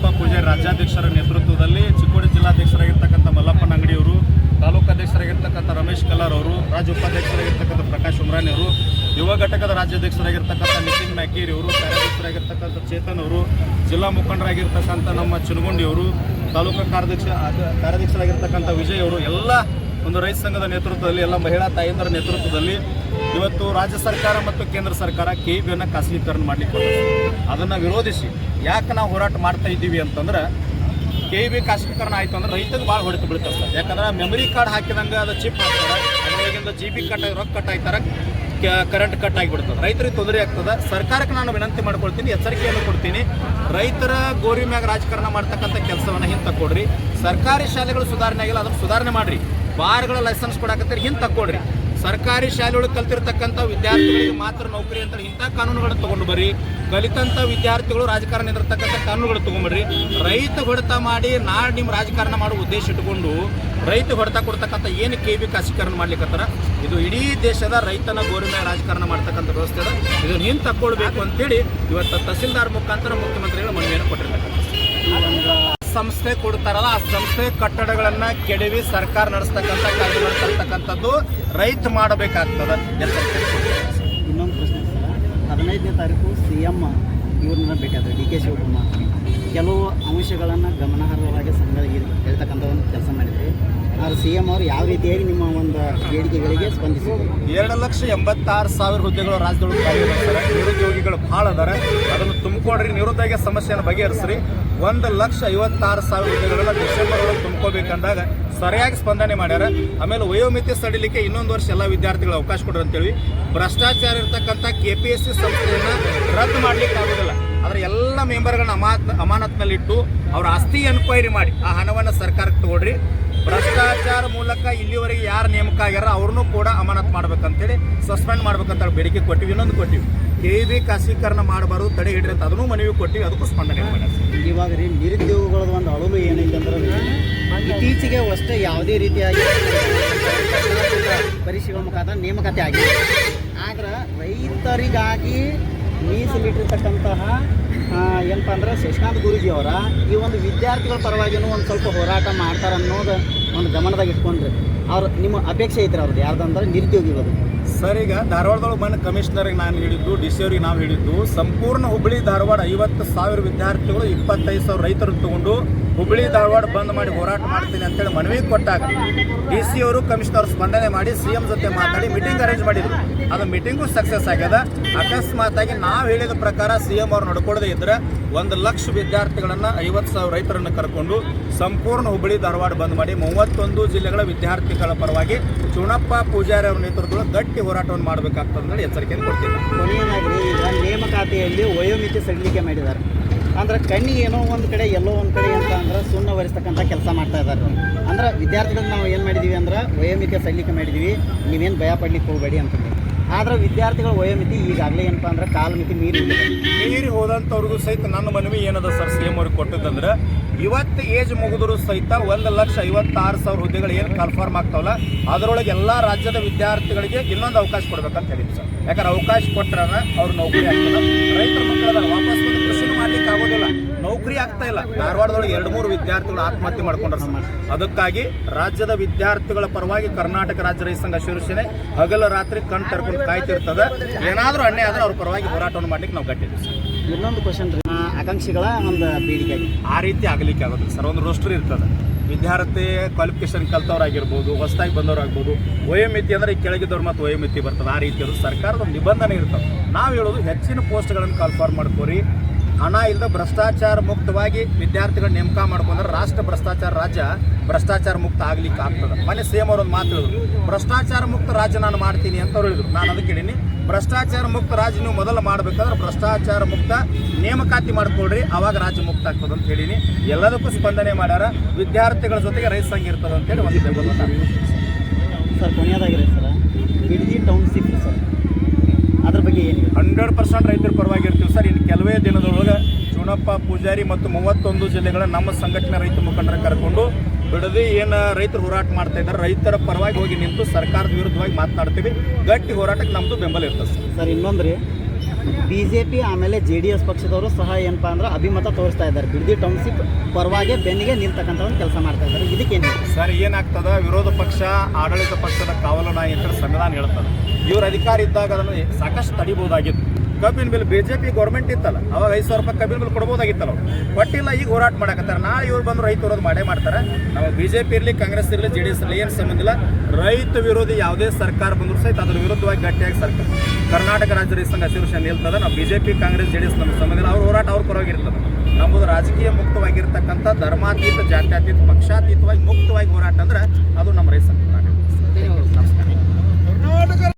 ಚುಣಪ್ಪ ಪೂಜಾರಿ ರಾಜ್ಯಾಧ್ಯಕ್ಷರ ನೇತೃತ್ವದಲ್ಲಿ ಚಿಕ್ಕೋಡಿ ಜಿಲ್ಲಾಧ್ಯಕ್ಷರಾಗಿರ್ತಕ್ಕಂಥ ಮಲ್ಲಪ್ಪನ ಅಂಗಡಿಯವರು, ತಾಲೂಕಾಧ್ಯಕ್ಷರಾಗಿರ್ತಕ್ಕಂಥ ರಮೇಶ್ ಕಲ್ಲಾರ್ ಅವರು, ರಾಜ್ಯ ಉಪಾಧ್ಯಕ್ಷರಾಗಿರ್ತಕ್ಕಂಥ ಪ್ರಕಾಶ್ ಉಮ್ರಾನಿ ಅವರು, ಯುವ ಘಟಕದ ರಾಜ್ಯಾಧ್ಯಕ್ಷರಾಗಿರ್ತಕ್ಕಂಥ ನಿತಿನ್ ಮ್ಯಾಕೇರಿ ಅವರು, ಕಾರ್ಯಾಧ್ಯಕ್ಷರಾಗಿರ್ತಕ್ಕಂಥ ಚೇತನ್ ಅವರು, ಜಿಲ್ಲಾ ಮುಖಂಡರಾಗಿರ್ತಕ್ಕಂಥ ನಮ್ಮ ಚುನಗುಂಡಿ ಅವರು, ತಾಲೂಕಾ ಕಾರ್ಯಾಧ್ಯಕ್ಷರಾಗಿರ್ತಕ್ಕಂಥ ವಿಜಯ್ ಅವರು, ಎಲ್ಲ ಒಂದು ರೈತ ಸಂಘದ ನೇತೃತ್ವದಲ್ಲಿ, ಎಲ್ಲ ಮಹಿಳಾ ತಾಯಂದರ ನೇತೃತ್ವದಲ್ಲಿ ಇವತ್ತು ರಾಜ್ಯ ಸರ್ಕಾರ ಮತ್ತು ಕೇಂದ್ರ ಸರ್ಕಾರ ಕೆಇಬಿಯನ್ನು ಖಾಸಗೀಕರಣ ಮಾಡಲಿಕ್ಕೆ ಅದನ್ನು ವಿರೋಧಿಸಿ ಯಾಕೆ ನಾವು ಹೋರಾಟ ಮಾಡ್ತಾ ಇದ್ದೀವಿ ಅಂತಂದ್ರೆ, ಕೆಇಬಿ ಖಾಸಗೀಕರಣ ಆಯಿತು ಅಂದ್ರೆ ರೈತರಿಗೆ ಭಾಳ ಹೊಡೆತು ಬೀಳ್ತಾರೆ ಸರ್. ಯಾಕಂದ್ರೆ ಮೆಮರಿ ಕಾರ್ಡ್ ಹಾಕಿದಂಗೆ ಅದು ಚಿಪ್ ಹಾಕ್ತಾರೆ, ಅದರೊಳಗಿಂದ GB ಕಟ್ ರೊಕ್ಕ ಕಟ್ ಆಗ್ತಾರೆ, ಕರೆಂಟ್ ಕಟ್ ಆಗಿಬಿಡ್ತದೆ, ರೈತರಿಗೆ ತೊಂದರೆ ಆಗ್ತದೆ. ಸರ್ಕಾರಕ್ಕೆ ನಾನು ವಿನಂತಿ ಮಾಡ್ಕೊಳ್ತೀನಿ, ಎಚ್ಚರಿಕೆಯನ್ನು ಕೊಡ್ತೀನಿ, ರೈತರ ಗೋರಿ ಮ್ಯಾಗ ರಾಜಕಾರಣ ಮಾಡ್ತಕ್ಕಂಥ ಕೆಲಸವನ್ನು ಹಿಂದೆ ತಕ್ಕೊಡ್ರಿ. ಸರ್ಕಾರಿ ಶಾಲೆಗಳು ಸುಧಾರಣೆ ಆಗಿಲ್ಲ, ಅದನ್ನು ಸುಧಾರಣೆ ಮಾಡಿರಿ. ಬಾರ್ಗಳ ಲೈಸೆನ್ಸ್ ಕೊಡಾಕತ್ತೀರಿ, ಹಿಂದೆ ತಕ್ಕೊಡ್ರಿ. ಸರ್ಕಾರಿ ಶಾಲೆಯೊಳಗೆ ಕಲ್ತಿರ್ತಕ್ಕಂಥ ವಿದ್ಯಾರ್ಥಿಗಳಿಗೆ ಮಾತ್ರ ನೌಕರಿ ಅಂತ ಇಂಥ ಕಾನೂನುಗಳನ್ನು ತೊಗೊಂಡು ಬರ್ರಿ. ಕಲಿತಂಥ ವಿದ್ಯಾರ್ಥಿಗಳು ರಾಜಕಾರಣ ಇರತಕ್ಕಂಥ ಕಾನೂನುಗಳು ತೊಗೊಂಡ್ಬರ್ರಿ. ರೈತ ಹೊಡೆತ ಮಾಡಿ ನಾಳೆ ನಿಮ್ಮ ರಾಜಕಾರಣ ಮಾಡೋ ಉದ್ದೇಶ ಇಟ್ಕೊಂಡು ರೈತ ಹೊಡೆತ ಕೊಡ್ತಕ್ಕಂಥ ಏನು ಕೆಇಬಿ ಖಾಸಗೀಕರಣ ಮಾಡ್ಲಿಕ್ಕತ್ತಾರ, ಇದು ಇಡೀ ದೇಶದ ರೈತನ ಗೋರಿಮೆ ರಾಜಕಾರಣ ಮಾಡ್ತಕ್ಕಂಥ ವ್ಯವಸ್ಥೆ ಅದ. ಇದನ್ನು ಹಿಂದೆ ತಕ್ಕೊಳ್ಬೇಕು ಅಂತೇಳಿ ಇವತ್ತು ತಹಸೀಲ್ದಾರ್ ಮುಖಾಂತರ ಮುಖ್ಯಮಂತ್ರಿಗಳು ಮನವಿಯನ್ನು ಕೊಟ್ಟಿರ್ತಕ್ಕಂಥ ಸಂಸ್ಥೆ ಕೊಡ್ತಾರಲ್ಲ, ಆ ಸಂಸ್ಥೆ ಕಟ್ಟಡಗಳನ್ನು ಕೆಡವಿ ಸರ್ಕಾರ ನಡೆಸ್ತಕ್ಕಂಥ ಕಾರ್ಯ ನಡೆಸ್ತಕ್ಕಂಥದ್ದು ರೈತ ಮಾಡಬೇಕಾಗ್ತದೆ. ಇನ್ನೊಂದು ಪ್ರಶ್ನೆ ಸರ್, 15ನೇ ತಾರೀಕು CM ಇವ್ರನ್ನ ಭೇಟಿಯಾದ್ರೆ DK ಶಿವಕುಮಾರ್ ಕೆಲವು ಅಂಶಗಳನ್ನು ಗಮನಾರ್ಹವಾಗಿ ಸಂಘಗಳಿಗೆ ಹೇಳ್ತಕ್ಕಂಥ ಒಂದು ಕೆಲಸ ಮಾಡಿದ್ರಿ. ಆದ್ರೆ CM ಅವರು ಯಾವ ರೀತಿಯಾಗಿ ನಿಮ್ಮ ಒಂದು ಬೇಡಿಕೆಗಳಿಗೆ ಸ್ಪಂದಿಸಿದ್ರು? 2,86,000 ಹುದ್ದೆಗಳು ರಾಜ್ಯದೊಳಗೆ ಖಾಲಿ ಇದ್ದಾರೆ. ನಿರುದ್ಯೋಗಿಗಳು ಭಾಳ ಅದಾರೆ, ಅದನ್ನು ತುಂಬಿಕೊಡ್ರಿ. ನಿರುದ್ಯೋಗ ಸಮಸ್ಯೆಯನ್ನು ಬಗೆಹರಿಸ್ರಿ. 1,56,000 ಹುದ್ದೆಗಳನ್ನ ಡಿಸೆಂಬರ್ ಒಳಗೆ ತುಂಬ್ಕೋಬೇಕಂದಾಗ ಸರಿಯಾಗಿ ಸ್ಪಂದನೆ ಮಾಡ್ಯಾರ. ಆಮೇಲೆ ವಯೋಮಿತಿ ಸಡಿಲಿಕ್ಕೆ ಇನ್ನೊಂದು ವರ್ಷ ಎಲ್ಲ ವಿದ್ಯಾರ್ಥಿಗಳು ಅವಕಾಶ ಕೊಡ್ರಿ ಅಂತೇಳಿ. ಭ್ರಷ್ಟಾಚಾರ ಇರ್ತಕ್ಕಂಥ KPSC ಸಂಸ್ಥೆಯನ್ನು ರದ್ದು ಮಾಡಲಿಕ್ಕೆ ಆಗೋದಿಲ್ಲ. ಆದರೆ ಎಲ್ಲ ಮೆಂಬರ್ಗಳನ್ನ ಅಮಾನತ್ನಲ್ಲಿಟ್ಟು ಅವ್ರ ಆಸ್ತಿ ಎನ್ಕ್ವೈರಿ ಮಾಡಿ ಆ ಹಣವನ್ನು ಸರ್ಕಾರಕ್ಕೆ ತಗೊಳ್ರಿ. ಭ್ರಷ್ಟಾಚಾರ ಮೂಲಕ ಇಲ್ಲಿವರೆಗೆ ಯಾರು ನೇಮಕ ಆಗ್ಯಾರ ಅವ್ರನ್ನೂ ಕೂಡ ಅಮಾನತ್ ಮಾಡ್ಬೇಕಂತೇಳಿ, ಸಸ್ಪೆಂಡ್ ಮಾಡ್ಬೇಕಂತ ಬೇಡಿಕೆ ಕೊಟ್ಟಿವಿ. ಇನ್ನೊಂದು ಕೊಟ್ಟಿವಿ, ಕೆಇಬಿ ಖಾಸಗೀಕರಣ ಮಾಡಬಾರ್ದು, ತಡೆ ಹಿಡ್ರಿ ಅಂತ ಅದನ್ನು ಮನವಿ ಕೊಟ್ಟಿವಿ. ಅದಕ್ಕೂ ಸ್ಪಂದನೆ ಮಾಡ್ಯಾರ. ಇವಾಗ ರೀ ನಿರುದ್ಯೋಗಗಳದ ಒಂದು ಅಳಲು ಏನೈತೆ ಅಂದ್ರೆ, ಇತ್ತೀಚೆಗೆ ಅಷ್ಟೇ ಯಾವುದೇ ರೀತಿಯಾಗಿ ಪರಿಶೀಲನೆ ಮುಖಾಂತರ ನೇಮಕಾತಿ ಆಗಿದೆ. ಆದ್ರೆ ರೈತರಿಗಾಗಿ ಮೀಸಲಿಟ್ಟಿರ್ತಕ್ಕಂತಹ ಏನಪ್ಪ ಅಂದ್ರೆ ಶಶಿಕಾಂತ್ ಗುರೂಜಿ ಅವರ ಈ ಒಂದು ವಿದ್ಯಾರ್ಥಿಗಳ ಪರವಾಗಿನೂ ಒಂದು ಸ್ವಲ್ಪ ಹೋರಾಟ ಮಾಡ್ತಾರೆ ಅನ್ನೋದು ಒಂದು ಗಮನದಾಗ ಇಟ್ಕೊಂಡ್ರಿ. ಅವ್ರು ನಿಮ್ಮ ಅಪೇಕ್ಷೆ ಐತ್ರಿ ಅವ್ರದ್ದು ಯಾರ್ದಂದ್ರೆ ನಿರುದ್ಯೋಗಿಗಳು ಸರ್. ಈಗ ಧಾರವಾಡದೊಳಗೆ ಬಂದು ಕಮಿಷನರ್ಗೆ ನಾನು ಹೇಳಿದ್ದು, DC ಅವ್ರಿಗೆ ನಾವು ಹೇಳಿದ್ದು, ಸಂಪೂರ್ಣ ಹುಬ್ಬಳ್ಳಿ ಧಾರವಾಡ 50,000 ವಿದ್ಯಾರ್ಥಿಗಳು 25,000 ರೈತರು ತಗೊಂಡು ಹುಬ್ಬಳ್ಳಿ ಧಾರವಾಡ ಬಂದ್ ಮಾಡಿ ಹೋರಾಟ ಮಾಡ್ತೀನಿ ಅಂತೇಳಿ ಮನವಿ ಕೊಟ್ಟಾಗ DC ಅವರು ಕಮಿಷನರ್ ಸ್ಪಂದನೆ ಮಾಡಿ CM ಜೊತೆ ಮಾತಾಡಿ ಮೀಟಿಂಗ್ ಅರೇಂಜ್ ಮಾಡಿದ್ರು. ಅದು ಮೀಟಿಂಗು ಸಕ್ಸಸ್ ಆಗ್ಯದ. ಅಕಸ್ಮಾತಾಗಿ ನಾವು ಹೇಳಿದ ಪ್ರಕಾರ CM ಅವ್ರು ನಡ್ಕೊಳ್ಳದೆ ಇದ್ರೆ 1,00,000 ವಿದ್ಯಾರ್ಥಿಗಳನ್ನು 50,000 ರೈತರನ್ನು ಕರ್ಕೊಂಡು ಸಂಪೂರ್ಣ ಹುಬ್ಬಳ್ಳಿ ಧಾರವಾಡ ಬಂದ್ ಮಾಡಿ 31 ಜಿಲ್ಲೆಗಳ ವಿದ್ಯಾರ್ಥಿಗಳ ಪರವಾಗಿ ಚುಣಪ್ಪ ಪೂಜಾರಿ ಅವರ ನೇತೃತ್ವದಲ್ಲಿ ಗಟ್ಟಿ ಹೋರಾಟವನ್ನು ಮಾಡಬೇಕಾಗ್ತದೆ ಅಂತ ಎಚ್ಚರಿಕೆಯನ್ನು ಕೊಡ್ತೀನಿ. ಕೊನೆಯದಾಗಿ ಈಗ ನೇಮಕಾತಿಯಲ್ಲಿ ವಯೋಮಿತಿ ಸಡಿಲಿಕೆ ಮಾಡಿದ್ದಾರೆ ಅಂದ್ರೆ ಕಣ್ಣಿಗೆ ಏನೋ ಒಂದು ಕಡೆ ಎಲ್ಲೋ ಒಂದು ಕಡೆ ಅಂತ ಅಂದ್ರೆ ಸುಣ್ಣ ಒರೆಸ್ತಕ್ಕಂಥ ಕೆಲಸ ಮಾಡ್ತಾ ಇದ್ದಾರೆ. ಅಂದ್ರೆ ವಿದ್ಯಾರ್ಥಿಗಳು ನಾವು ಏನು ಮಾಡಿದ್ದೀವಿ ಅಂದ್ರೆ ವಯೋಮಿತಿ ಸಡಿಲಿಕೆ ಮಾಡಿದ್ದೀವಿ, ನೀವೇನು ಭಯ ಪಡ್ಲಿಕ್ಕೆ ಹೋಗಬೇಡಿ ಅಂತಂದು. ಆದ್ರೆ ವಿದ್ಯಾರ್ಥಿಗಳ ವಯೋಮಿತಿ ಈಗಾಗಲೇ ಏನಪ್ಪ ಅಂದ್ರೆ ಕಾಲಮಿತಿ ಮೀರಿ ಹೋದಂಥವ್ರಿಗೂ ಸಹಿತ ನನ್ನ ಮನವಿ ಏನದ ಸರ್ CM ಅವ್ರಿಗೆ ಕೊಟ್ಟಿದ್ದಂದ್ರೆ, ಇವತ್ತು ಏಜ್ ಮುಗಿದ್ರು ಸಹಿತ 1,56,000 ಹುದ್ದೆಗಳು ಏನು ಕನ್ಫರ್ಮ್ ಆಗ್ತಾವಲ್ಲ ಅದರೊಳಗೆ ಎಲ್ಲ ರಾಜ್ಯದ ವಿದ್ಯಾರ್ಥಿಗಳಿಗೆ ಇನ್ನೊಂದು ಅವಕಾಶ ಕೊಡ್ಬೇಕಂತ ಹೇಳಿದ್ವಿ ಸರ್. ಯಾಕಂದ್ರೆ ಅವಕಾಶ ಕೊಟ್ಟರೆ ಅವ್ರು ನೌಕರಿ ಆಗ್ತದೆ. ರೈತರ ಮಕ್ಕಳದ ವಾಪಸ್ ಬಂದು ಕೃಷಿನೂ ಮಾಡ್ಲಿಕ್ಕೆ ಆಗೋದಿಲ್ಲ, ನೌಕರಿ ಆಗ್ತಾ ಇಲ್ಲ. ಧಾರವಾಡದೊಳಗೆ 2-3 ವಿದ್ಯಾರ್ಥಿಗಳು ಆತ್ಮಹತ್ಯೆ ಮಾಡ್ಕೊಂಡ್ರು. ಅದಕ್ಕಾಗಿ ರಾಜ್ಯದ ವಿದ್ಯಾರ್ಥಿಗಳ ಪರವಾಗಿ ಕರ್ನಾಟಕ ರಾಜ್ಯ ರೈತ ಸಂಘ ಶಿವಸೇನೆ ಹಗಲು ರಾತ್ರಿ ಕಣ್ ತೆರ್ಕೊಂಡು ಕಾಯ್ತಿರ್ತದೆ. ಏನಾದರೂ ಅನ್ಯಾಯ ಆದರೆ ಅವ್ರ ಪರವಾಗಿ ಹೋರಾಟವನ್ನು ಮಾಡ್ಲಿಕ್ಕೆ ನಾವು ಗಟ್ಟಿದ್ವಿ ಸರ್. ಇನ್ನೊಂದು ಕ್ವಶನ್ ರೀ, ಆಕಾಂಕ್ಷಿಗಳ ಒಂದು ಬೇಡಿಕೆ ಆ ರೀತಿ ಆಗಲಿಕ್ಕೆ ಆಗೋದಿಲ್ಲ ಸರ್. ಒಂದು ರೋಸ್ಟರ್ ಇರ್ತದೆ, ವಿದ್ಯಾರ್ಥಿ ಕ್ವಾಲಿಫಿಕೇಶನ್ ಕಲ್ತವ್ರಾಗಿರ್ಬೋದು, ಹೊಸದಾಗಿ ಬಂದವರಾಗ್ಬೋದು. ವಯೋಮಿತಿ ಅಂದರೆ ಕೆಳಗಿದ್ದವ್ರು ಮತ್ತು ವಯೋಮಿತಿ ಬರ್ತದೆ. ಆ ರೀತಿ ಅದು ಸರ್ಕಾರದ ನಿಬಂಧನೆ ಇರ್ತದೆ. ನಾವು ಹೇಳೋದು ಹೆಚ್ಚಿನ ಪೋಸ್ಟ್ಗಳನ್ನು ಕನ್ಫರ್ಮ್ ಮಾಡ್ಕೋರಿ. ಹಣ ಇಲ್ಲದ ಭ್ರಷ್ಟಾಚಾರ ಮುಕ್ತವಾಗಿ ವಿದ್ಯಾರ್ಥಿಗಳ ನೇಮಕ ಮಾಡ್ಕೊಂಡ್ರೆ ರಾಷ್ಟ್ರ ಭ್ರಷ್ಟಾಚಾರ ರಾಜ್ಯ ಭ್ರಷ್ಟಾಚಾರ ಮುಕ್ತ ಆಗ್ಲಿಕ್ಕೆ ಆಗ್ತದೆ. ಮನೆ CM ಅವರೊಂದು ಮಾತು ಹೇಳಿದ್ರು, ಭ್ರಷ್ಟಾಚಾರ ಮುಕ್ತ ರಾಜ್ಯ ನಾನು ಮಾಡ್ತೀನಿ ಅಂತ ಅವ್ರು ಹೇಳಿದ್ರು. ನಾನು ಅದಕ್ಕೆ ಹೇಳಿನಿ, ಭ್ರಷ್ಟಾಚಾರ ಮುಕ್ತ ರಾಜ್ಯ ನೀವು ಮೊದಲು ಮಾಡಬೇಕಾದ್ರೆ ಭ್ರಷ್ಟಾಚಾರ ಮುಕ್ತ ನೇಮಕಾತಿ ಮಾಡ್ಕೊಳ್ರಿ, ಆವಾಗ ರಾಜ್ಯ ಮುಕ್ತ ಆಗ್ತದೆ ಅಂತ ಹೇಳಿನಿ. ಎಲ್ಲದಕ್ಕೂ ಸ್ಪಂದನೆ ಮಾಡ್ಯಾರ. ವಿದ್ಯಾರ್ಥಿಗಳ ಜೊತೆಗೆ ರೈತ ಸಂಘ ಇರ್ತದೆ ಅಂತೇಳಿ ಒಂದು ಬೆಂಬಲ ಸರ್. ಕೊನೆಯದಾಗಿರಿ ಸರ್, ಬಿಡದಿ ಟೌನ್ಶಿಪ್ ಸರ್, ಅದ್ರ ಬಗ್ಗೆ ಏನು 100% ರೈತರ ಪರವಾಗಿ ಇರ್ತೀವಿ ಸರ್. ಇನ್ನು ಕೆಲವೇ ದಿನದೊಳಗೆ ಚುಣಪ್ಪ ಪೂಜಾರಿ ಮತ್ತು 31 ಜಿಲ್ಲೆಗಳ ನಮ್ಮ ಸಂಘಟನೆ ರೈತ ಮುಖಂಡರ ಕರ್ಕೊಂಡು ಬಿಡದಿ ಏನು ರೈತರು ಹೋರಾಟ ಮಾಡ್ತಾ ಇದ್ದಾರೆ, ರೈತರ ಪರವಾಗಿ ಹೋಗಿ ನಿಂತು ಸರ್ಕಾರದ ವಿರುದ್ಧವಾಗಿ ಮಾತನಾಡ್ತೀವಿ. ಗಟ್ಟಿ ಹೋರಾಟಕ್ಕೆ ನಮ್ಮದು ಬೆಂಬಲ ಇರ್ತದೆ ಸರ್. ಇನ್ನೊಂದು ರೀ, BJP ಆಮೇಲೆ JDS ಪಕ್ಷದವರು ಸಹ ಏನಪ್ಪ ಅಂದ್ರೆ ಅಭಿಮತ ತೋರಿಸ್ತಾ ಇದ್ದಾರೆ. ಬಿಡದಿ ಟೌನ್ಶಿಪ್ ಪರವಾಗಿ ಬೆನ್ನಿಗೆ ನಿಲ್ತಕ್ಕಂಥ ಒಂದು ಕೆಲಸ ಮಾಡ್ತಾ ಇದ್ದಾರೆ. ಇದಕ್ಕೇನು ಸರ್ ಏನಾಗ್ತದ, ವಿರೋಧ ಪಕ್ಷ ಆಡಳಿತ ಪಕ್ಷದ ಕಾವಲು ನಾಯಿ ಅಂತ ಸಂವಿಧಾನ ಹೇಳ್ತದೆ. ಇವ್ರ ಅಧಿಕಾರ ಇದ್ದಾಗ ಅದನ್ನು ಸಾಕಷ್ಟು ತಡಿಬಹುದಾಗಿತ್ತು. ಕಬ್ಬಿನ ಬಿಲ್ BJP ಗೌರ್ಮೆಂಟ್ ಇತ್ತಲ್ಲ, ಅವಾಗ 5,000 ರೂಪಾಯಿ ಕಬ್ಬಿನ ಬಿಲ್ ಕೊಡ್ಬೋದಾಗಿತ್ತಲ್ಲ, ಅವ್ರು ಕೊಟ್ಟಿಲ್ಲ. ಈಗ ಹೋರಾಟ ಮಾಡಕತ್ತಾರೆ. ನಾಳೆ ಇವ್ರು ಬಂದು ರೈತ ವಿರೋಧ ಮಾಡೇ ಮಾಡ್ತಾರೆ. ನಾವು BJP ಇರಲಿ, ಕಾಂಗ್ರೆಸ್ ಇರಲಿ, JDS ಇರಲಿ ಏನು ಸಂಬಂಧ ಇಲ್ಲ. ರೈತ ವಿರೋಧಿ ಯಾವುದೇ ಸರ್ಕಾರ ಬಂದರೂ ಸಹಿತ ಅದ್ರ ವಿರುದ್ಧವಾಗಿ ಗಟ್ಟಿಯಾಗಿ ಸರ್ಕಾರ ಕರ್ನಾಟಕ ರಾಜ್ಯ ರೈತ ಸಂಘ ಹಸಿರು ಸೇನೆ ನಿಲ್ತದೆ. ನಾವು BJP, ಕಾಂಗ್ರೆಸ್, JDS ನಮ್ಮ ಸಂಬಂಧ ಇಲ್ಲ. ಅವ್ರ ಹೋರಾಟ ಅವ್ರ ಪರವಾಗಿರ್ತದೆ. ನಮ್ಮದು ರಾಜಕೀಯ ಮುಕ್ತವಾಗಿರ್ತಕ್ಕಂಥ ಧರ್ಮಾತೀತ, ಜಾತ್ಯತೀತ, ಪಕ್ಷಾತೀತವಾಗಿ ಮುಕ್ತವಾಗಿ ಹೋರಾಟ ಅಂದ್ರೆ ಅದು ನಮ್ಮ ರೈತ ಸಂಘ. ನಮಸ್ಕಾರ.